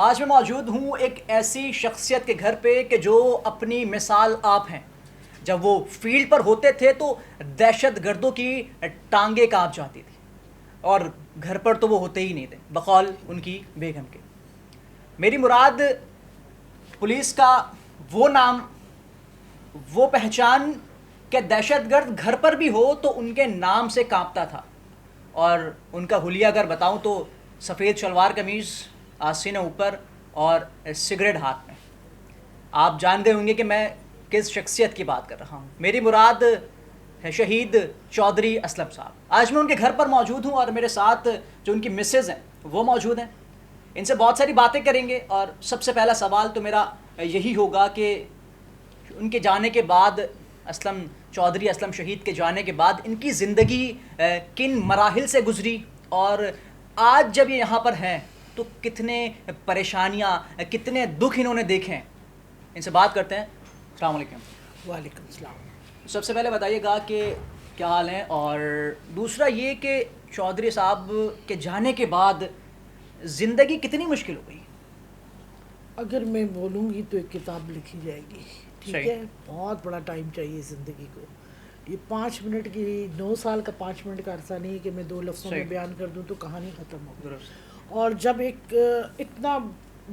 آج میں موجود ہوں ایک ایسی شخصیت کے گھر پہ کہ جو اپنی مثال آپ ہیں. جب وہ فیلڈ پر ہوتے تھے تو دہشت گردوں کی ٹانگیں کانپ جاتی تھی، اور گھر پر تو وہ ہوتے ہی نہیں تھے بقول ان کی بیگم کے. میری مراد پولیس کا وہ نام، وہ پہچان کہ دہشت گرد گھر پر بھی ہو تو ان کے نام سے کانپتا تھا. اور ان کا حلیہ اگر بتاؤں تو سفید شلوار قمیض، آستین اوپر اور سگریٹ ہاتھ میں. آپ جانتے ہوں گے کہ میں کس شخصیت کی بات کر رہا ہوں. میری مراد ہے شہید چودھری اسلم صاحب. آج میں ان کے گھر پر موجود ہوں اور میرے ساتھ جو ان کی مسز ہیں وہ موجود ہیں. ان سے بہت ساری باتیں کریں گے، اور سب سے پہلا سوال تو میرا یہی ہوگا کہ ان کے جانے کے بعد، اسلم چودھری اسلم شہید کے جانے کے بعد ان کی زندگی کن مراحل سے گزری، اور آج جب یہ یہاں پر ہیں تو کتنے پریشانیاں، کتنے دکھ انہوں نے دیکھے ہیں. ان سے بات کرتے ہیں. السلام علیکم. وعلیکم السلام. سب سے پہلے بتائیے گا کہ کیا حال ہیں، اور دوسرا یہ کہ چودھری صاحب کے جانے کے بعد زندگی کتنی مشکل ہو گئی؟ اگر میں بولوں گی تو ایک کتاب لکھی جائے گی، ٹھیک صحیح. ہے. بہت بڑا ٹائم چاہیے زندگی کو. یہ 5 منٹ کی، 9 سال کا 5 منٹ کا عرصہ نہیں ہے کہ میں 2 لفظوں میں صحیح. بیان کر دوں تو کہانی ختم ہو گئی. درست. اور جب ایک اتنا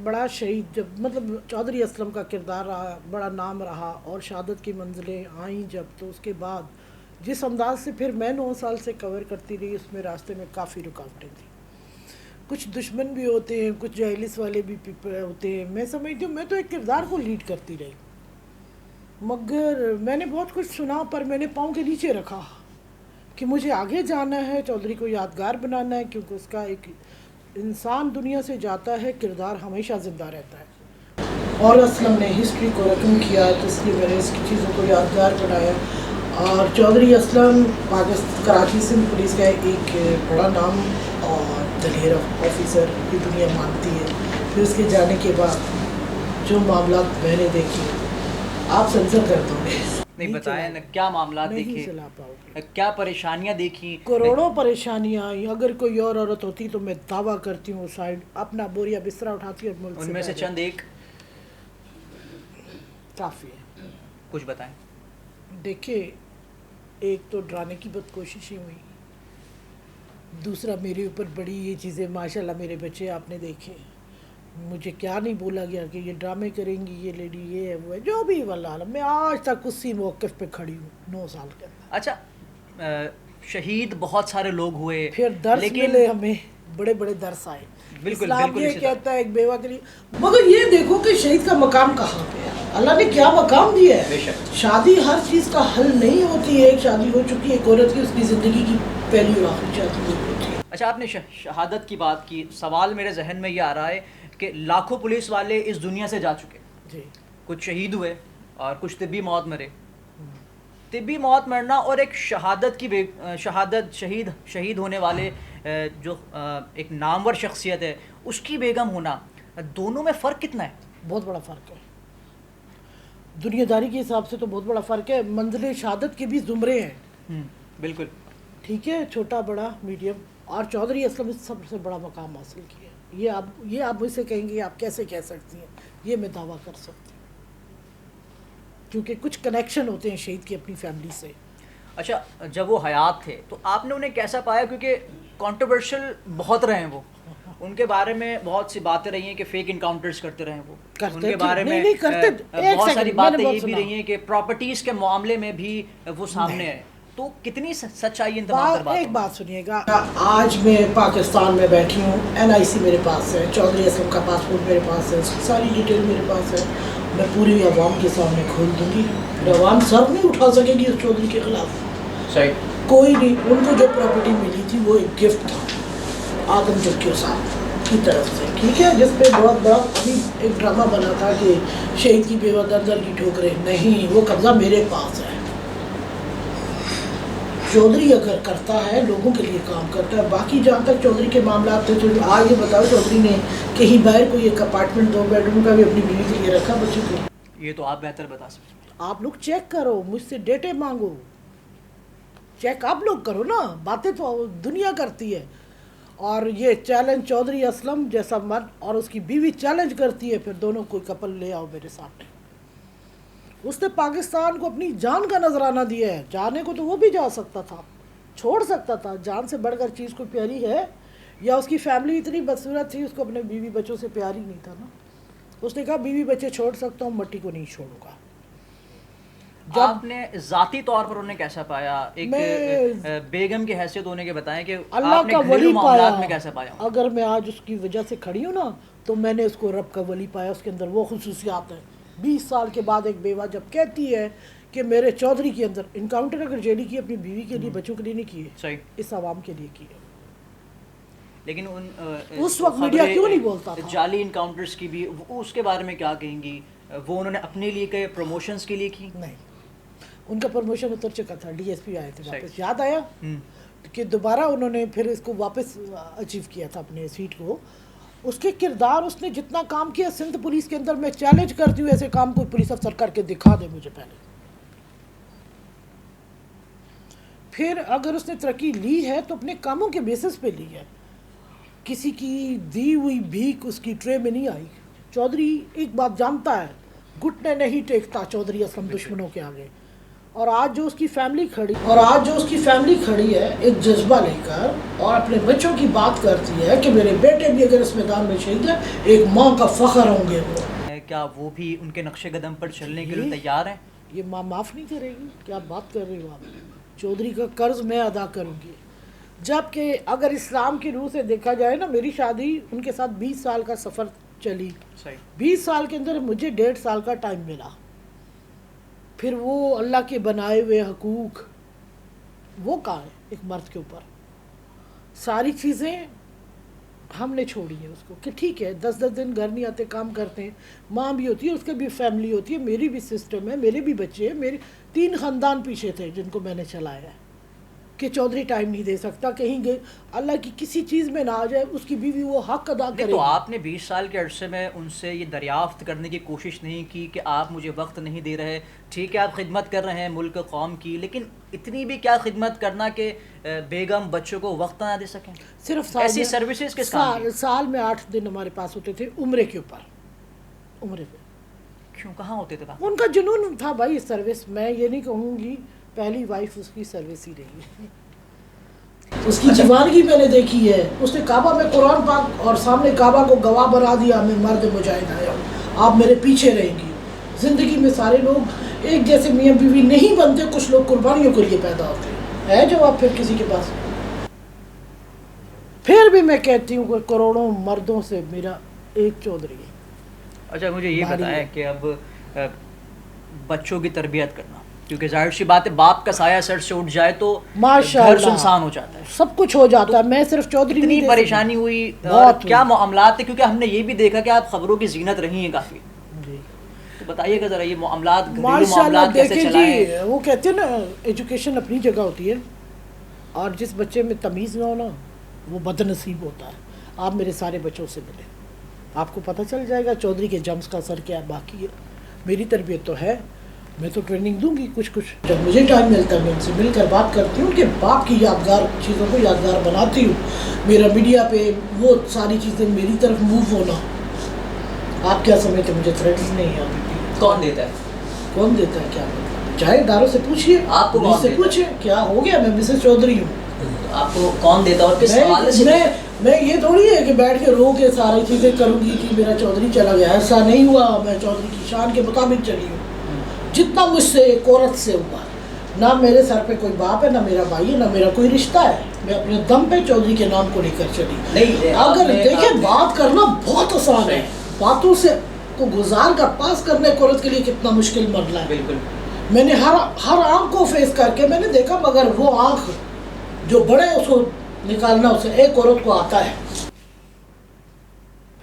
بڑا شہید، جب مطلب چودھری اسلم کا کردار رہا، بڑا نام رہا، اور شہادت کی منزلیں آئیں جب، تو اس کے بعد جس انداز سے پھر میں 9 سال سے کور کرتی رہی، اس میں راستے میں کافی رکاوٹیں تھیں. کچھ دشمن بھی ہوتے ہیں، کچھ جہلس والے بھی ہوتے ہیں. میں سمجھتی ہوں میں تو ایک کردار کو لیڈ کرتی رہی، مگر میں نے بہت کچھ سنا، پر میں نے پاؤں کے نیچے رکھا کہ مجھے آگے جانا ہے، چودھری کو یادگار بنانا ہے، کیونکہ اس کا ایک انسان دنیا سے جاتا ہے، کردار ہمیشہ زندہ رہتا ہے. اور اسلم نے ہسٹری کو رقم کیا، تو اس لیے میں نے اس کی چیزوں کو یادگار بنایا. اور چودھری اسلم کراچی سندھ پولیس کا ایک بڑا نام اور دلیر آفیسر یہ دنیا مانتی ہے. پھر اس کے جانے کے بعد جو معاملات میں نے دیکھے، آپ سنسر کر دو گے. نہیں بتائیں نا، کیا معاملات دیکھے، نہیں چلا پاؤ گے. کیا پریشانیاں دیکھی؟ کروڑوں پریشانیاں آئیں. اگر کوئی اور عورت ہوتی تو میں دعویٰ کرتی ہوں سائڈ اپنا بوریا بستر اٹھاتی اور ملک ان میں سے چند ایک کافی ہے. کچھ بتائیں. دیکھیں، ایک تو ڈرانے کی بد کوششیں ہوئی، دوسرا میرے اوپر بڑی یہ چیزیں، ماشاءاللہ میرے بچے آپ نے دیکھے، مجھے کیا نہیں بولا گیا کہ یہ ڈرامے کریں گی، یہ لیڈی یہ ہے وہ ہے، جو بھی واللہ عالم. میں آج تک اسی موقف پہ کھڑی ہوں 9 سال کے اندر. اچھا، شہید بہت سارے لوگ ہوئے، پھر درس لیکن ملے ہمیں، بڑے بڑے درس آئے. بالکل اسلام بالکل یہ کہتا ہے ایک بیوہ کے لیے، مگر یہ دیکھو کہ شہید کا مقام کہاں پہ ہے. اللہ نے کیا مقام دیا ہے. بے شک. شادی ہر چیز کا حل نہیں ہوتی ہے. ایک شادی ہو چکی ہے ایک عورت کی، اس کی زندگی کی پہلی اور آخری شادی نہیں ہوتی ہے. اچھا، آپ نے شہادت کی بات کی، سوال میرے ذہن میں یہ آ رہا ہے کہ لاکھوں پولیس والے اس دنیا سے جا چکے، جی. کچھ شہید ہوئے اور کچھ طبی موت مرے. طبی موت مرنا اور ایک شہادت کی شہید ہونے والے جو ایک نامور شخصیت ہے اس کی بیگم ہونا، دونوں میں فرق کتنا ہے؟ بہت بڑا فرق ہے. دنیا داری کے حساب سے تو بہت بڑا فرق ہے. منزل شہادت کے بھی زمرے ہیں. بالکل. ٹھیک ہے، چھوٹا بڑا میڈیم. اور چودھری اسلم نے سب سے بڑا مقام حاصل کیا. یہ آپ مجھ سے کہیں گے آپ کیسے کہہ سکتی ہیں، یہ میں دعویٰ کر سکتی ہوں، کیونکہ کچھ کنیکشن ہوتے ہیں شہید کی اپنی فیملی سے. اچھا، جب وہ حیات تھے تو آپ نے انہیں کیسا پایا؟ کیونکہ کانٹروورشل بہت رہے ہیں وہ، ان کے بارے میں بہت سی باتیں رہی ہیں کہ فیک انکاؤنٹرز کرتے رہے ہیں وہ، ان کے بارے میں بہت ساری باتیں یہ بھی رہی ہیں کہ پراپرٹیز کے معاملے میں بھی وہ سامنے آئے. تو کتنی سچائی ان تمام تر باتوں میں؟ ایک بات سنیے گا، آج میں پاکستان میں بیٹھی ہوں، NIC میرے پاس ہے، چودھری اسلم کا پاسپورٹ میرے پاس ہے، اس کی ساری ڈیٹیل میرے پاس ہے. میں پوری عوام کے سامنے کھول دوں گی. عوام سر نہیں اٹھا سکے گی اس چودھری کے خلاف. صحیح. کوئی نہیں. ان کو جو پراپرٹی ملی تھی وہ ایک گفٹ تھا آدم چکیو صاحب کی طرف سے، ٹھیک ہے، جس پہ بہت بڑا ابھی ایک ڈرامہ بنا تھا کہ شہید کی بیوہ در در کی ٹھوکریں. نہیں، وہ قبضہ میرے پاس ہے. چودھری اگر کرتا ہے لوگوں کے لیے کام کرتا ہے. باقی جہاں تک چودھری کے معاملات تھے، تو آج یہ بتاؤ چودھری نے کہیں باہر کوئی ایک اپارٹمنٹ 2 بیڈ روم کا بھی اپنی بیوی کے لیے رکھا بچوں کے؟ یہ تو آپ بہتر بتا سکتے ہیں. آپ لوگ چیک کرو، مجھ سے ڈیٹے مانگو، چیک آپ لوگ کرو نا. باتیں تو دنیا کرتی ہے. اور یہ چیلنج چودھری اسلم جیسا مرد اور اس کی بیوی چیلنج کرتی ہے، پھر دونوں کوئی کپل لے آؤ میرے سامنے. اس نے پاکستان کو اپنی جان کا نذرانہ دیا ہے. جانے کو تو وہ بھی جا سکتا تھا، چھوڑ سکتا تھا. جان سے بڑھ کر چیز کوئی پیاری ہے؟ یا اس کی فیملی اتنی بدصورت تھی، اس کو اپنے بیوی بچوں سے پیار ہی نہیں تھا نا. اس نے کہا بیوی بچے چھوڑ سکتا ہوں، مٹی کو نہیں چھوڑوں گا. آپ نے ذاتی طور پر انہیں کیسا پایا؟ ایک بیگم کی حیثیت ہونے کے بتائیں کہ اللہ کا ولی معاملات میں کیسا پایا؟ اگر میں آج اس کی وجہ سے کھڑی ہوں نا تو میں نے اس کو رب کا ولی پایا. اس کے اندر وہ خصوصیات ہیں. 20 سال کے بعد ایک بیوہ جب کہتی ہے کہ میرے چودھری کے اندر انکاؤنٹر اگر جیلی کی اپنی بیوی کے لیے بچوں کے لیے نہیں کیے، صحیح، اس عوام کے لیے کیے. لیکن اس وقت میڈیا کیوں نہیں بولتا تھا؟ جعلی انکاؤنٹرز کی بھی اس کے بارے میں کیا کہیں گی؟ وہ انہوں نے اپنے لیے کہ پروموشنز کے لیے کی؟ نہیں، ان کا پروموشن اتر چکا تھا. ڈی ایس پی آئے تھے واپس. یاد آیا کہ دوبارہ انہوں نے پھر اس کو واپس اچیو کیا تھا اپنے سیٹ کو. اس کے کردار، اس نے جتنا کام کیا سندھ پولیس کے اندر، میں چیلنج کرتی ہوں ایسے کام کوئی پولیس افسر کر کے دکھا دے مجھے پہلے. پھر اگر اس نے ترقی لی ہے تو اپنے کاموں کے بیسس پہ لی ہے. کسی کی دی ہوئی بھیک اس کی ٹرے میں نہیں آئی. چودھری ایک بات جانتا ہے، گھٹنے نہیں ٹیکتا چودھری اسلم دشمنوں کے آگے. اور آج جو اس کی فیملی کھڑی ہے ایک جذبہ لے کر اور اپنے بچوں کی بات کرتی ہے کہ میرے بیٹے بھی اگر اس میدان میں شہید ہیں، ایک ماں کا فخر ہوں گے. وہ کیا وہ بھی ان کے نقش قدم پر چلنے کے لیے تیار ہیں؟ یہ ماں معاف نہیں کرے گی؟ کیا بات کر رہے ہو آپ؟ چودھری کا قرض میں ادا کروں گی. جبکہ اگر اسلام کی روح سے دیکھا جائے نا، میری شادی ان کے ساتھ 20 سال کا سفر چلی. 20 سال کے اندر مجھے 1.5 سال کا ٹائم ملا. پھر وہ اللہ کے بنائے ہوئے حقوق وہ کہاں ہے ایک مرد کے اوپر؟ ساری چیزیں ہم نے چھوڑی ہیں اس کو کہ ٹھیک ہے 10 دن گھر نہیں آتے، کام کرتے ہیں. ماں بھی ہوتی ہے، اس کے بھی فیملی ہوتی ہے، میری بھی سسٹم ہے، میرے بھی بچے ہیں. میرے 3 خاندان پیچھے تھے جن کو میں نے چلایا ہے. کہ چودھری ٹائم نہیں دے سکتا، کہیں گے اللہ کی کسی چیز میں نہ آ جائے، اس کی بیوی وہ حق ادا کرے. تو آپ نے 20 سال کے عرصے میں ان سے یہ دریافت کرنے کی کوشش نہیں کی کہ آپ مجھے وقت نہیں دے رہے؟ ٹھیک ہے آپ خدمت کر رہے ہیں ملک قوم کی، لیکن اتنی بھی کیا خدمت کرنا کہ بیگم بچوں کو وقت نہ دے سکیں؟ صرف ایسی سروسز کس کام کی؟ سال میں 8 دن ہمارے پاس ہوتے تھے عمرے کے اوپر. عمرے پہ کیوں، کہاں ہوتے تھے؟ ان کا جنون تھا بھائی سروس. میں یہ نہیں کہوں گی پہلی وائف اس کی سروس ہی رہی ہے. اس کی جوانگی میں نے دیکھی ہے. اس نے کعبہ میں قرآن پاک اور سامنے کعبہ کو گواہ بنا دیا، میں مرد مجاہد آیا ہوں، آپ میرے پیچھے رہیں گی. زندگی میں سارے لوگ ایک جیسے میاں بیوی نہیں بنتے، کچھ لوگ قربانیوں کے لیے پیدا ہوتے ہیں. ہے جواب پھر کسی کے پاس؟ پھر بھی میں کہتی ہوں کہ کروڑوں مردوں سے میرا ایک چودھری ہے. اچھا مجھے یہ بتائیں کہ اب بچوں کی تربیت کرنا، کیونکہ ظاہر سی بات ہے باپ کا سایہ سر سے اٹھ جائے تو گھر سنسان ہو جاتا ہے، سب کچھ ہو جاتا ہے. میں صرف چودھری اتنی پریشانی ہوئی اور کیا معاملات تھے؟ کیونکہ ہم نے یہ بھی دیکھا کہ آپ خبروں کی زینت رہی ہیں کافی. تو بتائیے گا ذرا یہ معاملات، گھریلو معاملات کیسے چلائیں؟ وہ کہتے ہیں نا ایجوکیشن اپنی جگہ ہوتی ہے، اور جس بچے میں تمیز نہ ہونا وہ بد نصیب ہوتا ہے. آپ میرے سارے بچوں سے ملے، آپ کو پتہ چل جائے گا چودھری کے جمز کا اثر کیا باقی ہے. میری تربیت تو ہے، میں تو ٹریننگ دوں گی کچھ جب مجھے ٹائم ملتا ہے میں ان سے مل کر بات کرتی ہوں کہ باپ کی یادگار چیزوں کو یادگار بناتی ہوں. میرا میڈیا پہ وہ ساری چیزیں میری طرف موو ہونا. آپ کیا سمجھتے مجھے تھریٹس نہیں ہیں ابھی بھی؟ کون دیتا ہے؟ کون دیتا ہے کیا چاہے اداروں سے پوچھیے، آپ کو سے پوچھیے کیا ہو گیا. میں مسز چودھری ہوں. آپ کو کون دیتا ہے اور کس حوالے سے؟ میں یہ تھوڑی ہے کہ بیٹھ کے رو کے ساری چیزیں کروں گی کہ میرا چودھری چلا گیا. ایسا نہیں ہوا. میں چودھری کی شان کے مطابق چلی ہوں جتنا مجھ سے ایک عورت سے ہوا. نہ میرے سر پہ کوئی باپ ہے، نہ میرا بھائی ہے، نہ میرا کوئی رشتہ ہے. میں اپنے دم پہ چودھری کے نام کو لے کر چلی. اگر دیکھیں بات کرنا بہت آسان ہے، باتوں سے کو گزار کر پاس کرنے کو عورت کے لیے کتنا مشکل مرحلہ ہے. بالکل میں نے ہر آنکھ کو فیس کر کے میں نے دیکھا، مگر وہ آنکھ جو بڑے اس کو نکالنا اسے ایک عورت کو آتا ہے.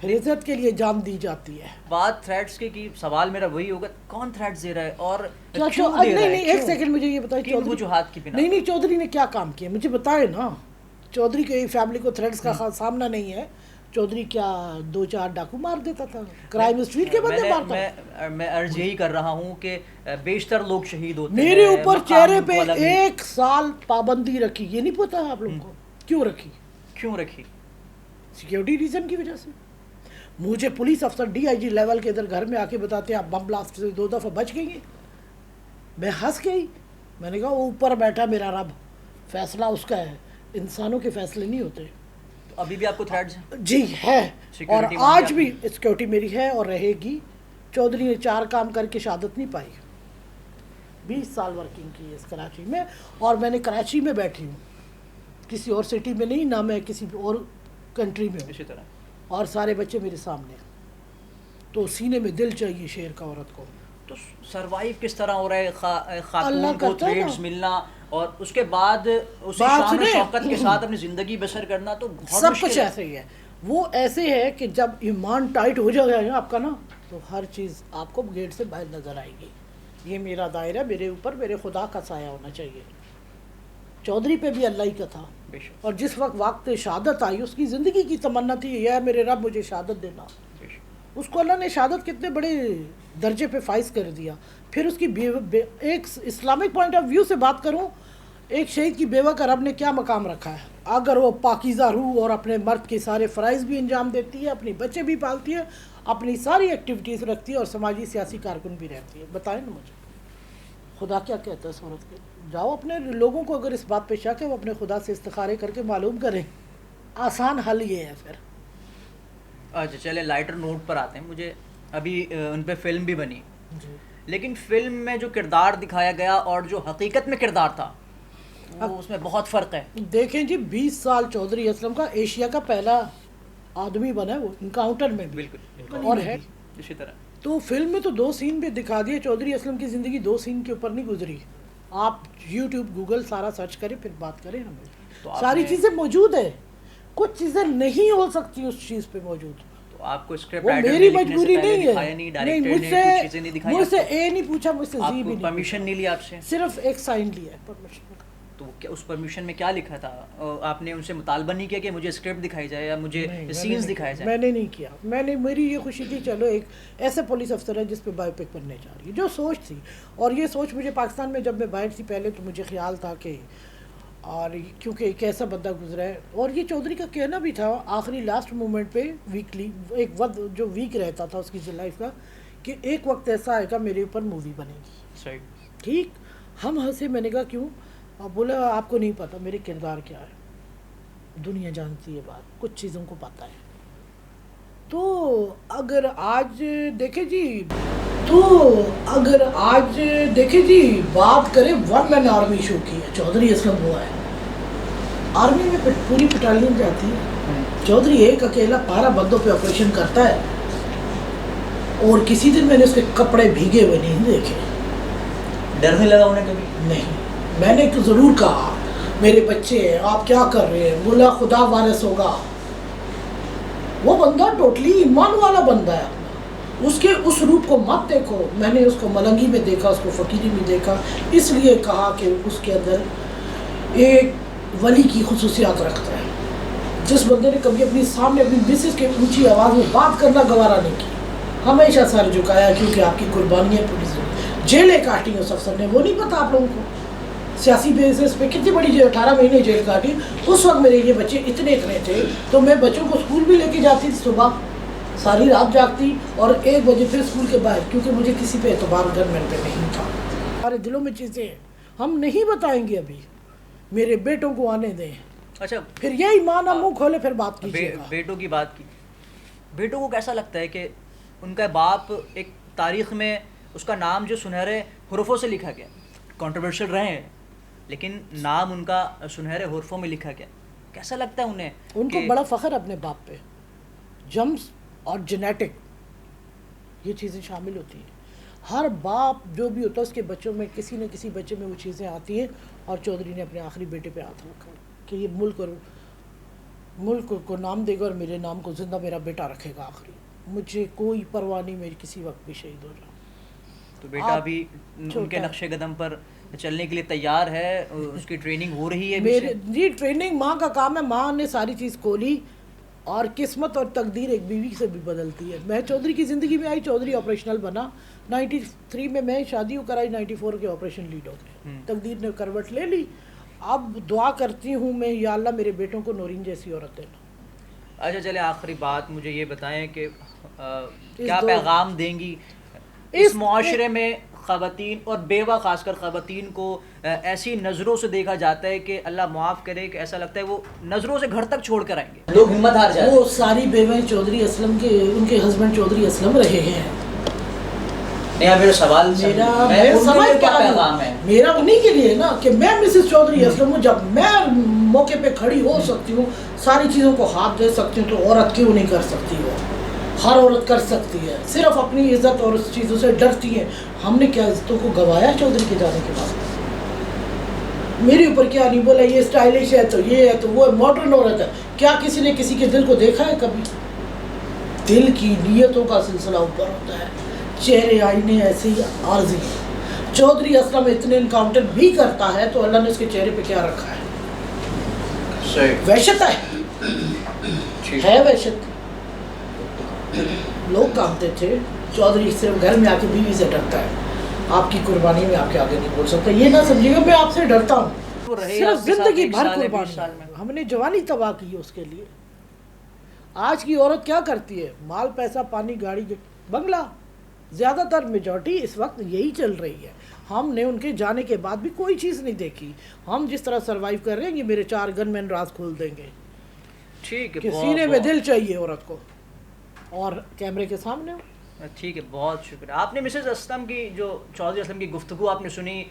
پھر عزت کے لیے جان دی جاتی ہے. بات تھریٹس کی سوال میرا وہی ہوگا، کون تھریٹس دے رہا ہے اور کیوں دے رہا ہے؟ نہیں ایک سیکنڈ مجھے یہ بتائیں کن وجوہات کی بنا؟ نہیں چودھری نے کیا کام کیا مجھے بتائے نا. چودھری کے فیملی کو تھریٹس کا سامنا نہیں ہے. چودھری کیا 2-4 ڈاکو مار دیتا تھا؟ کرائم اسٹریٹ کے بندے مارتا. میں عرض یہی کر رہا ہوں کہ بیشتر لوگ شہید ہوتے ہیں. میرے اوپر چہرے پہ 1 سال پابندی رکھی. یہ نہیں پتا آپ لوگوں کو کیوں رکھی؟ سیکیورٹی ریزن کی وجہ سے. مجھے پولیس افسر DIG لیول کے ادھر گھر میں آ کے بتاتے ہیں آپ بم بلاسٹ سے 2 دفعہ بچ گئی ہیں. میں ہنس گئی. میں نے کہا وہ اوپر بیٹھا میرا رب, فیصلہ اس کا ہے, انسانوں کے فیصلے نہیں ہوتے. تو ابھی بھی آپ کو تھریٹس ہیں؟ جی ہے, اور Security آج بھی سیکیورٹی میری ہے اور رہے گی. چودھری نے 4 کام کر کے شہادت نہیں پائی. 20 سال ورکنگ کی ہے اس کراچی میں, اور میں نے کراچی میں بیٹھی ہوں, کسی اور سٹی میں نہیں, نہ میں کسی اور کنٹری میں ہوں, اسی طرح. اور سارے بچے میرے سامنے ہیں. تو سینے میں دل چاہیے شیر کا عورت کو. تو سروائیو کس طرح ہو رہا ہے خاتون اللہ کو کرتا ہے نا. تھریڈز ملنا اور اس کے بعد اسی بات شان و سنیں. شوکت کے ساتھ اپنی زندگی بسر کرنا تو بہت سب مشکل کچھ ہے. ایسے ہی ہے. وہ ایسے ہے کہ جب ایمان ٹائٹ ہو جائے گا آپ کا نا, تو ہر چیز آپ کو گیٹ سے باہر نظر آئے گی. یہ میرا دائرہ, میرے اوپر میرے خدا کا سایہ ہونا چاہیے. چودھری پہ بھی اللہ ہی کا تھا, بے شک, اور جس وقت شہادت آئی اس کی زندگی کی تمنا تھی, یا میرے رب مجھے شہادت دینا. بے شک. اس کو اللہ نے شہادت کتنے بڑے درجے پہ فائز کر دیا. پھر اس کی ایک اسلامک پوائنٹ آف ویو سے بات کروں, ایک شہید کی بیوہ کا رب نے کیا مقام رکھا ہے. اگر وہ پاکیزہ روح اور اپنے مرد کے سارے فرائض بھی انجام دیتی ہے, اپنے بچے بھی پالتی ہے, اپنی ساری ایکٹیویٹیز رکھتی ہے, اور سماجی سیاسی کارکن بھی رہتی ہے, بتائیں نا مجھے خدا کیا کہتا ہے اس عورت کے. جاؤ اپنے لوگوں کو اگر اس بات پہ شک ہے, وہ اپنے خدا سے استخارے کر کے معلوم کریں. آسان حل یہ ہے. پھر اچھا چلے لائٹر نوٹ پر آتے ہیں. مجھے ابھی ان پہ فلم بھی بنی, جی, لیکن فلم میں جو کردار دکھایا گیا اور جو حقیقت میں کردار تھا وہ اس میں بہت فرق ہے. دیکھیں جی, 20 سال چودھری اسلم کا ایشیا کا پہلا آدمی بنا ہے وہ, انکاؤنٹر میں بھی, بالکل, اور ہے اسی طرح. تو فلم میں تو 2 سین بھی دکھا دیے. چودھری اسلم کی زندگی 2 سین کے اوپر نہیں گزری. آپ یوٹیوب گوگل سارا سرچ کریں, پھر بات کریں. تو ہمیں آپ ساری نے- چیزیں موجود ہیں, کچھ چیزیں نہیں ہو سکتی اس چیز پہ موجود. تو آپ کو اسکرپٹ وہ رائٹر نے میری لکھنے سے مجبوری پہلے نہیں دکھایا ہے. نہیں, نہیں, ڈائریکٹر نے کچھ چیزیں نہیں دکھائی مجھ سے آپ کو؟ اے نہیں پوچھا, مجھ سے آپ زی کو بھی نہیں پرمیشن نہیں لی آپ سے؟ پوچھا, صرف ایک سائن لیا ہے پرمیشن. تو اس پرمیشن میں کیا لکھا تھا؟ آپ نے ان سے مطالبہ نہیں کیا کہ مجھے اسکرپٹ دکھائی جائے یا مجھے سینز دکھائے جائیں؟ میں نے نہیں کیا. میری یہ خوشی تھی, چلو ایک ایسے پولیس افسر ہے جس پہ بایو پک بننے جا رہی ہے, جو سوچ تھی. اور یہ سوچ مجھے پاکستان میں جب میں باہر تھی پہلے, تو مجھے خیال تھا کہ, اور کیونکہ ایک ایسا بندہ گزرا ہے. اور یہ چودھری کا کہنا بھی تھا آخری لاسٹ مومنٹ پہ, ویکلی ایک وقت جو ویک رہتا تھا اس کی لائف کا, کہ ایک وقت ایسا آئے گا میرے اوپر مووی بنے گی. صحیح. ٹھیک, ہم ہنسے. میں نے کہا کیوں؟ اب بولا آپ کو نہیں پتا میرے کردار کیا ہے. دنیا جانتی ہے بات, کچھ چیزوں کو پتہ ہے. تو اگر آج دیکھیں جی بات کریں ون مین آرمی شو کی ہے, چودھری اسلم ہوا ہے. آرمی میں پوری بٹالین جاتی ہے, چودھری ایک اکیلا 12 بندوں پہ آپریشن کرتا ہے, اور کسی دن میں نے اس کے کپڑے بھیگے ہوئے نہیں دیکھے. ڈر نہیں لگا انہیں کبھی؟ نہیں. میں نے تو ضرور کہا میرے بچے ہیں, آپ کیا کر رہے ہیں؟ بولا خدا وارث ہوگا. وہ بندہ ٹوٹلی ایمان والا بندہ ہے. اس کے اس روپ کو مت دیکھو. میں نے اس کو ملنگی میں دیکھا, اس کو فقیری میں دیکھا, اس لیے کہا کہ اس کے اندر ایک ولی کی خصوصیات رکھتا ہے. جس بندے نے کبھی اپنی سامنے اپنی مسز کے اونچی آواز میں بات کرنا گوارا نہیں کی, ہمیشہ سر جھکایا, کیونکہ آپ کی قربانیاں پولیس میں جیلیں کاٹی اس افسر نے. وہ نہیں پتا آپ لوگوں کو سیاسی بیسس پہ کتنی بڑی جیل, 18 مہینے جیل کاٹی. اس وقت میرے یہ بچے اتنے تھے, تو میں بچوں کو اسکول بھی لے کے جاتی تھی, صبح ساری رات جاگتی, اور 1 بجے پھر اسکول کے باہر, کیونکہ مجھے کسی پہ اعتبار گورنمنٹ پہ نہیں تھا. ہمارے دلوں میں چیزیں ہیں, ہم نہیں بتائیں گے ابھی, میرے بیٹوں کو آنے دیں. اچھا, پھر یہی مانا منہ کھولے پھر بات کیجیے گا. بیٹوں کی بات کی, بیٹوں کو کیسا لگتا ہے کہ ان کا باپ ایک تاریخ میں اس کا نام جو سنہرے حروفوں سے لکھا گیا, کنٹروورشل رہے ہیں لیکن نام ان کا سنہرے حروفوں میں لکھا گیا, کیسا لگتا ہے انہیں؟ ان کو بڑا فخر اپنے باپ پہ. جمس اور جینیٹک یہ چیزیں شامل ہوتی ہیں. ہر باپ جو بھی ہوتا ہے اس کے بچوں میں کسی نہ کسی بچے میں وہ چیزیں آتی ہیں, اور چودھری نے اپنے آخری بیٹے پہ ہاتھ رکھا کہ یہ ملک کو نام دے گا, اور میرے نام کو زندہ میرا بیٹا رکھے گا. آخری مجھے کوئی پرواہ نہیں, میری کسی وقت بھی شہید ہو جاؤ. تو بیٹا بھی ان کے نقش قدم پر چلنے کے لیے تیار ہے, اس کی ٹریننگ ہو رہی ہے؟ میرے جی ٹریننگ ماں کا کام ہے, ماں نے ساری چیز کھولی, اور قسمت اور تقدیر ایک بیوی سے بھی بدلتی ہے. میں چودھری کی زندگی میں آئی, چودھری آپریشنل بنا 93 میں شادی کرائی, 94 کے آپریشن لیڈ ہو گئے. تقدیر نے کروٹ لے لی. اب دعا کرتی ہوں میں, یا اللہ میرے بیٹوں کو نورین جیسی عورت دینا. اچھا چلے آخری بات مجھے یہ بتائیں کہ کیا پیغام دیں گی اس معاشرے میں خواتین اور بیوہ خاص کر خواتین کو ایسی نظروں سے دیکھا جاتا ہے کہ اللہ معاف کرے کہ ایسا لگتا ہے وہ نظروں سے گھر تک چھوڑ کر آئیں گے, لوگ ہمت ہار جاتے ہیں. وہ ساری بیویں چودھری اسلم کے ان کے ہسبینڈ چودھری اسلم رہے ہیں. میرا سوال میرا انہیں کے لیے نا کہ میں مسز چودھری اسلم ہوں, جب میں موقع پہ کھڑی ہو سکتی ہوں, ساری چیزوں کو ہاتھ دے سکتی ہوں, تو عورت کیوں نہیں کر سکتی؟ وہ ہر عورت کر سکتی ہے, صرف اپنی عزت اور اس چیزوں سے ڈرتی ہے. ہم نے کیا عزتوں کو گوایا چودھری کے جانے کے بعد؟ میرے اوپر کیا نہیں بولا یہ اسٹائلش ہے تو یہ ہے تو وہ ماڈرن عورت ہے. کیا کسی نے کسی کے دل کو دیکھا ہے کبھی؟ دل کی نیتوں کا سلسلہ اوپر ہوتا ہے, چہرے آئینے ایسے ہی عارضی ہیں. چودھری اسلم اتنے انکاؤنٹر بھی کرتا ہے تو اللہ نے اس کے چہرے پہ کیا رکھا ہے؟ وحشت ہے وحشت. لوگ کامتے تھے چودھری صرف گھر میں آ کے بیوی سے ڈرتا ہے, آپ کی قربانی میں آپ کے آگے نہیں بول سکتا. یہ نہ سمجھیے گا میں آپ سے ڈرتا ہوں, صرف زندگی بھر قربانی. ہم نے جوانی تباہ کی ہے اس کے لیے. آج کی عورت کیا کرتی ہے؟ مال پیسہ پانی گاڑی بنگلہ, زیادہ تر میجورٹی اس وقت یہی چل رہی ہے. ہم نے ان کے جانے کے بعد بھی کوئی چیز نہیں دیکھی. ہم جس طرح سروائیو کر رہے ہیں, یہ میرے 4 گن مین راز کھول دیں گے. ٹھیک ہے, کہ سینے میں دل چاہیے عورت کو اور کیمرے کے سامنے ہو. ٹھیک ہے, بہت شکریہ. آپ نے مسز اسلم کی جو چودھری اسلم کی گفتگو آپ نے سنی,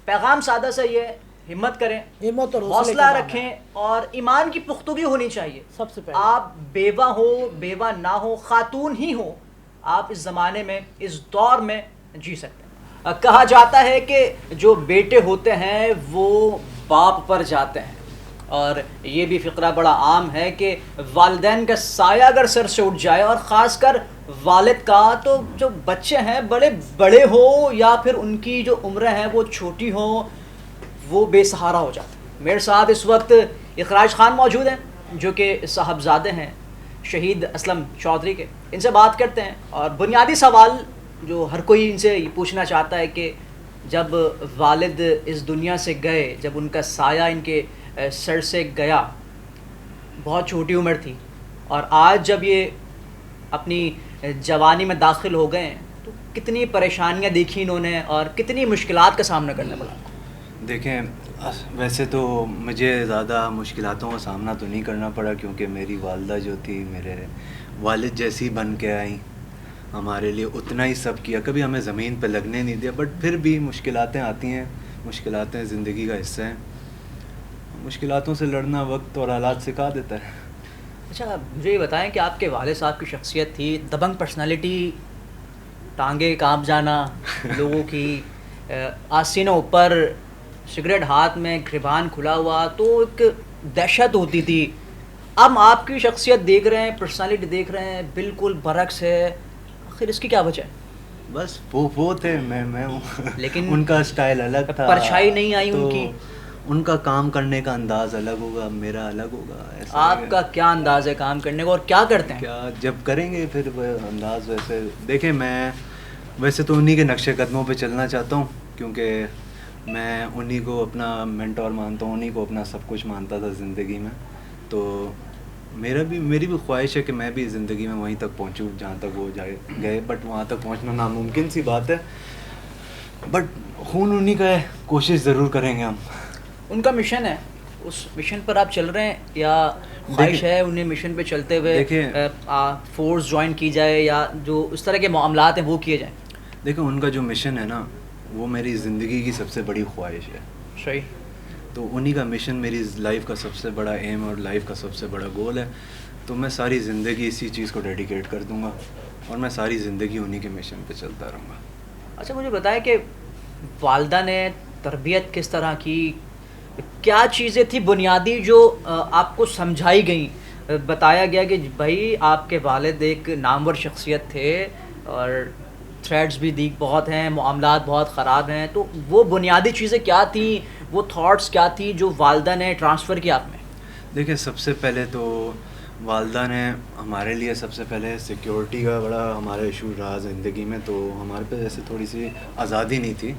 پیغام سادہ سا یہ ہے, ہمت کریں, ہمت اور حوصلہ رکھیں, اور ایمان کی پختگی ہونی چاہیے. سب سے پہلے آپ بیوہ ہو بیوہ نہ ہو, خاتون ہی ہو, آپ اس زمانے میں اس دور میں جی سکتے ہیں. کہا جاتا ہے کہ جو بیٹے ہوتے ہیں وہ باپ پر جاتے ہیں, اور یہ بھی فقرہ بڑا عام ہے کہ والدین کا سایہ اگر سر سے اٹھ جائے, اور خاص کر والد کا, تو جو بچے ہیں بڑے ہوں یا پھر ان کی جو عمریں ہیں وہ چھوٹی ہوں, وہ بے سہارا ہو جاتے ہیں. میرے ساتھ اس وقت اخراج خان موجود ہیں جو کہ صاحبزادے ہیں شہید اسلم چودھری کے. ان سے بات کرتے ہیں, اور بنیادی سوال جو ہر کوئی ان سے پوچھنا چاہتا ہے کہ جب والد اس دنیا سے گئے, جب ان کا سایہ ان کے سر سے گیا, بہت چھوٹی عمر تھی, اور آج جب یہ اپنی جوانی میں داخل ہو گئے ہیں, تو کتنی پریشانیاں دیکھی انہوں نے اور کتنی مشکلات کا سامنا کرنا پڑا. دیکھیں, ویسے تو مجھے زیادہ مشکلاتوں کا سامنا تو نہیں کرنا پڑا, کیونکہ میری والدہ جو تھی میرے والد جیسی بن کے آئیں, ہمارے لیے اتنا ہی سب کیا, کبھی ہمیں زمین پہ لگنے نہیں دیا. بٹ پھر بھی مشکلاتیں آتی ہیں, مشکلاتیں زندگی کا حصہ ہیں. مشکلاتوں سے لڑنا وقت اور حالات سکھا دیتا ہے. اچھا مجھے یہ بتائیں کہ آپ کے والد صاحب کی شخصیت تھی, دبنگ پرسنالٹی, ٹانگیں کانپ جانا لوگوں کی, آستینوں اوپر, سگریٹ ہاتھ میں, گریبان کھلا ہوا, تو ایک دہشت ہوتی تھی. اب آپ کی شخصیت دیکھ رہے ہیں, پرسنالٹی دیکھ رہے ہیں, بالکل برعکس ہے. آخر اس کی کیا وجہ ہے؟ بس وہ تھے, میں ہوں. لیکن ان کا اسٹائل الگ تھا, پرچھائی نہیں آئی ان کی. ان کا کام کرنے کا انداز الگ ہوگا, میرا الگ ہوگا. آپ کا کیا انداز ہے کام کرنے کا, اور کیا کرتے ہیں؟ کیا جب کریں گے پھر وہ انداز ویسے. دیکھیں, میں ویسے تو انہی کے نقش قدموں پہ چلنا چاہتا ہوں, کیونکہ میں انہی کو اپنا مینٹور مانتا ہوں, انہی کو اپنا سب کچھ مانتا تھا زندگی میں. تو میری بھی خواہش ہے کہ میں بھی زندگی میں وہیں تک پہنچوں جہاں تک وہ گئے. بٹ وہاں تک پہنچنا ناممکن سی بات ہے, بٹ خون انہی کا ہے, کوشش ضرور کریں گے ہم. ان کا مشن ہے, اس مشن پر آپ چل رہے ہیں, یا خواہش ہے انہیں مشن پہ چلتے ہوئے فورس جوائن کی جائے, یا جو اس طرح کے معاملات ہیں وہ کیے جائیں؟ دیکھیں, ان کا جو مشن ہے نا, وہ میری زندگی کی سب سے بڑی خواہش ہے. صحیح. تو انہی کا مشن میری لائف کا سب سے بڑا ایم اور لائف کا سب سے بڑا گول ہے. تو میں ساری زندگی اسی چیز کو ڈیڈیکیٹ کر دوں گا, اور میں ساری زندگی انہی کے مشن پہ چلتا رہوں گا. اچھا مجھے بتائیں کہ والدہ نے تربیت کس طرح کی, کیا چیزیں تھی بنیادی جو آپ کو سمجھائی گئیں, بتایا گیا کہ بھائی آپ کے والد ایک نامور شخصیت تھے, اور تھریڈز بھی دیکھ بہت ہیں, معاملات بہت خراب ہیں, تو وہ بنیادی چیزیں کیا تھیں, وہ تھاٹس کیا تھی جو والدہ نے ٹرانسفر کیا آپ میں؟ دیکھیں, سب سے پہلے تو والدہ نے ہمارے لیے سب سے پہلے سیکیورٹی کا بڑا ہمارا ایشو رہا زندگی میں. تو ہمارے پہ ایسے تھوڑی سی آزادی نہیں تھی,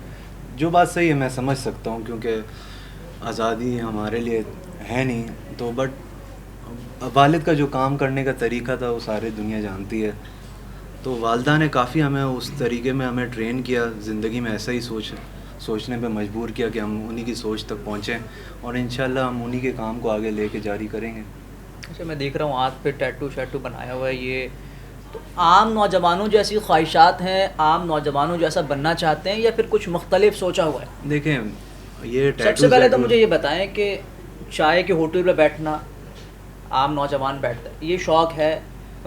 جو بات صحیح ہے, میں سمجھ سکتا ہوں, کیونکہ آزادی ہمارے لیے ہے نہیں. تو بٹ والد کا جو کام کرنے کا طریقہ تھا وہ ساری دنیا جانتی ہے. تو والدہ نے کافی ہمیں اس طریقے میں ہمیں ٹرین کیا, زندگی میں ایسا ہی سوچنے پہ مجبور کیا کہ ہم انہی کی سوچ تک پہنچیں, اور انشاءاللہ ہم انہی کے کام کو آگے لے کے جاری کریں گے. اچھا, میں دیکھ رہا ہوں ہاتھ پہ ٹیٹو بنایا ہوا ہے, یہ تو عام نوجوانوں جیسی خواہشات ہیں, عام نوجوانوں جیسا بننا چاہتے ہیں, یا پھر کچھ مختلف سوچا ہوا ہے؟ دیکھیں یہ سب سے پہلے تو مجھے یہ بتائیں کہ چائے کے ہوٹل پہ بیٹھنا عام نوجوان بیٹھتا ہے, یہ شوق ہے؟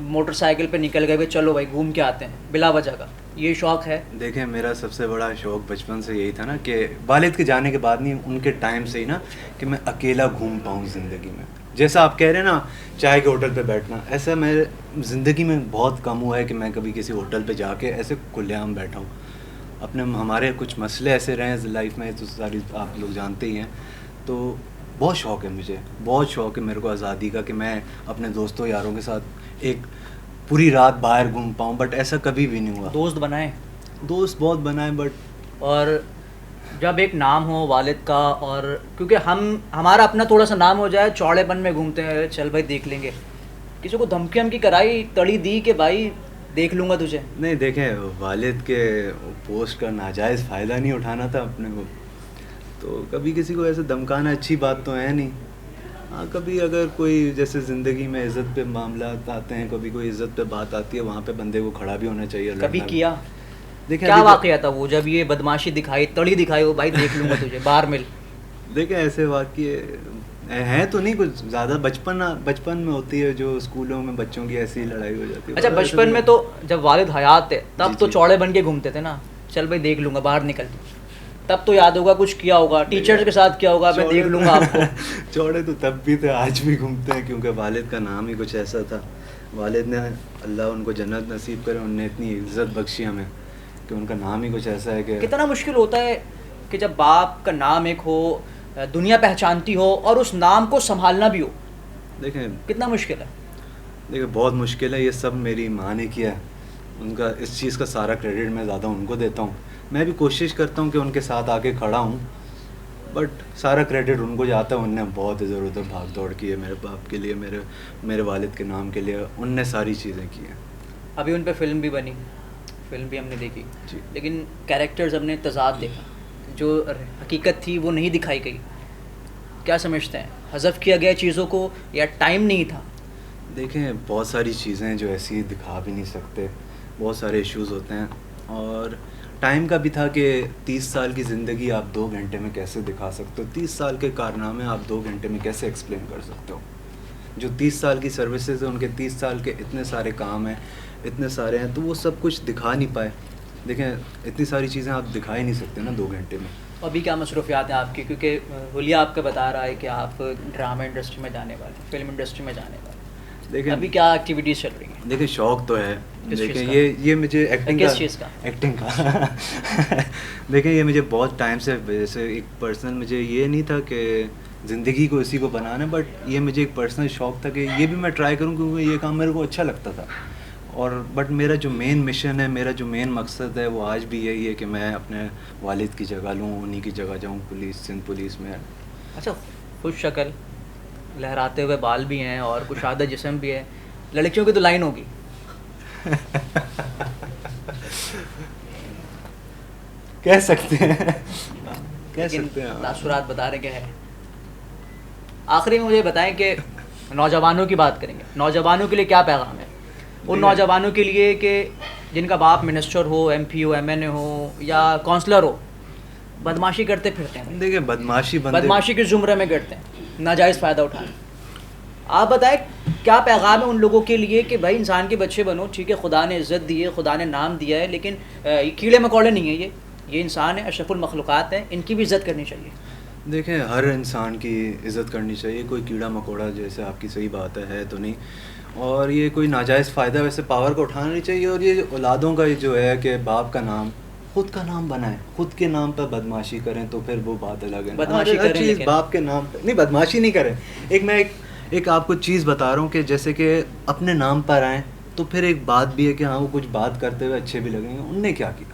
موٹر سائیکل پہ نکل گئے چلو بھائی گھوم کے آتے ہیں بلا وجہ کا, یہ شوق ہے؟ دیکھیں میرا سب سے بڑا شوق بچپن سے یہی تھا نا کہ والد کے جانے کے بعد نہیں, ان کے ٹائم سے ہی نا, کہ میں اکیلا گھوم پاؤں زندگی میں. جیسا آپ کہہ رہے ہیں نا چائے کے ہوٹل پہ بیٹھنا, ایسا میرے زندگی میں بہت کم ہوا ہے کہ میں کبھی کسی ہوٹل پہ جا کے ایسے کھلے عام بیٹھا ہوں. ہمارے کچھ مسئلے ایسے رہے ہیں لائف میں, تو ساری آپ لوگ جانتے ہی ہیں. تو بہت شوق ہے مجھے, بہت شوق ہے میرے کو آزادی کا, کہ میں اپنے دوستوں یاروں کے ساتھ ایک پوری رات باہر گھوم پاؤں, بٹ ایسا کبھی بھی نہیں ہوا. دوست بنائیں؟ دوست بہت بنائے, بٹ اور جب ایک نام ہو والد کا, اور کیونکہ ہمارا اپنا تھوڑا سا نام ہو جائے, چوڑے پن میں گھومتے ہیں, چل بھائی دیکھ لیں گے, کسی کو دھمکی ہمکی کرائی تڑی دی کہ بھائی دیکھ لوں گا تجھے؟ نہیں, دیکھیں والد کے پوسٹ کا ناجائز فائدہ نہیں اٹھانا تھا اپنے کو, تو کبھی کسی کو ایسے دھمکانا اچھی بات تو ہے نہیں. ہاں کبھی اگر کوئی جیسے زندگی میں عزت پہ معاملات آتے ہیں, کبھی کوئی عزت پہ بات آتی ہے, وہاں پہ بندے کو کھڑا بھی ہونا چاہیے. کبھی کیا؟ دیکھیں کیا واقعہ تھا وہ جب یہ بدماشی دکھائی, تڑی دکھائی, وہ بھائی دیکھ لوں گا تجھے باہر مل؟ دیکھیں ایسے واقعے ہیں تو نہیں کچھ زیادہ, بچپن میں ہوتی ہے جو اسکولوں میں بچوں کی ایسی لڑائی ہو جاتی ہے. اچھا, بچپن میں تو جب والد حیات تھے تب تو چوڑے بن کے گھومتے تھے نا, چل بھائی دیکھ لوں گا باہر نکل, تب تو یاد ہوگا کچھ کیا ہوگا, ٹیچر کے ساتھ کیا ہوگا, میں دیکھ لوں گا آپ کو. چوڑے تو تب بھی تھے, آج بھی گھومتے ہیں, کیونکہ والد کا نام ہی کچھ ایسا تھا. والد نے, اللہ ان کو جنت نصیب کرے, ان نے اتنی عزت بخشی ہمیں کہ ان کا نام ہی کچھ ایسا ہے کہ کتنا مشکل ہوتا ہے کہ جب باپ کا نام ایک ہو, دنیا پہچانتی ہو, اور اس نام کو سنبھالنا بھی ہو. دیکھیں کتنا مشکل ہے. دیکھیں بہت مشکل ہے, یہ سب میری ماں نے کیا ہے, ان کا اس چیز کا سارا کریڈٹ میں زیادہ ان کو دیتا ہوں. میں بھی کوشش کرتا ہوں کہ ان کے ساتھ آ کے کھڑا ہوں, بٹ سارا کریڈٹ ان کو جاتا ہے. ان نے بہت ادھر ادھر بھاگ دوڑ کی ہے میرے باپ کے لیے, میرے والد کے نام کے لیے, ان نے ساری چیزیں کی ہیں. ابھی ان پہ فلم بھی بنی, فلم بھی ہم نے دیکھی جی. لیکن کیریکٹرز ہم نے تضاد دیکھا, جو حقیقت تھی وہ نہیں دکھائی گئی. کیا سمجھتے ہیں, حذف کیا گیا چیزوں کو یا ٹائم نہیں تھا؟ دیکھیں بہت ساری چیزیں جو ایسی دکھا بھی نہیں سکتے, بہت سارے ایشوز ہوتے ہیں, اور ٹائم کا بھی تھا کہ 30 سال کی زندگی آپ 2 گھنٹے میں کیسے دکھا سکتے ہو, 30 سال کے کارنامے آپ 2 گھنٹے میں کیسے ایکسپلین کر سکتے ہو. جو 30 سال کی سروسز ہیں, ان کے 30 سال کے اتنے سارے کام ہیں, اتنے سارے ہیں, تو وہ سب کچھ دکھا نہیں پائے. دیکھیں اتنی ساری چیزیں آپ دکھا ہی نہیں سکتے نا 2 گھنٹے میں. ابھی کیا مصروفیات ہیں آپ کی, کیونکہ حلیہ آپ کا بتا رہا ہے کہ آپ ڈرامہ انڈسٹری میں جانے والے, فلم انڈسٹری میں جانے والے, دیکھیں ابھی کیا ایکٹیویٹیز چل رہی ہیں؟ دیکھیں شوق تو ہے, دیکھیں یہ مجھے ایکٹنگ کا دیکھیں یہ مجھے بہت ٹائم سے, جیسے ایک پرسنل مجھے یہ نہیں تھا کہ زندگی کو اسی کو بنانا, بٹ یہ مجھے ایک پرسنل شوق تھا کہ یہ بھی میں ٹرائی کروں, کیونکہ یہ کام میرے کو اچھا لگتا تھا. اور بٹ میرا جو مین مشن ہے, میرا جو مین مقصد ہے, وہ آج بھی یہی ہے کہ میں اپنے والد کی جگہ لوں, انہی کی جگہ جاؤں سندھ پولیس میں. اچھا, خوش شکل, لہراتے ہوئے بال بھی ہیں اور کشادہ جسم بھی ہے, لڑکیوں کی تو لائن ہوگی. کہہ سکتے ہیں, تاثرات بتا رہے کہ ہے. آخری میں مجھے بتائیں کہ نوجوانوں کی بات کریں گے, نوجوانوں کے لیے کیا پیغام ہے, ان نوجوانوں کے لیے کہ جن کا باپ منسٹر ہو, ایم پی ہو, ایم این اے ہو, یا کونسلر ہو, بدماشی کرتے پھرتے ہیں. دیکھیں بدماشی کے زمرے میں گرتے ہیں, ناجائز فائدہ اٹھائیں. آپ بتائیں کیا پیغام ہے ان لوگوں کے لیے کہ بھائی انسان کے بچے بنو, ٹھیک ہے خدا نے عزت دی ہے, خدا نے نام دیا ہے, لیکن کیڑے مکوڑے نہیں ہیں, یہ انسان ہے, اشرف المخلوقات ہیں, ان کی بھی عزت کرنی چاہیے. دیکھیں ہر انسان کی عزت کرنی چاہیے, کوئی کیڑا مکوڑا جیسے آپ کی صحیح بات ہے تو نہیں, اور یہ کوئی ناجائز فائدہ ویسے پاور کو اٹھانا نہیں چاہیے. اور یہ اولادوں کا جو ہے کہ باپ کا نام خود کا نام بنائیں, خود کے نام پر بدماشی کریں تو پھر وہ بات الگ ہے. بدماشی ہر چیز باپ کے نام پر نہیں, بدماشی نہیں کریں. ایک آپ کو چیز بتا رہا ہوں کہ جیسے کہ اپنے نام پر آئیں تو پھر ایک بات بھی ہے کہ ہاں وہ کچھ بات کرتے ہوئے اچھے بھی لگیں گے. ان نے کیا کیا,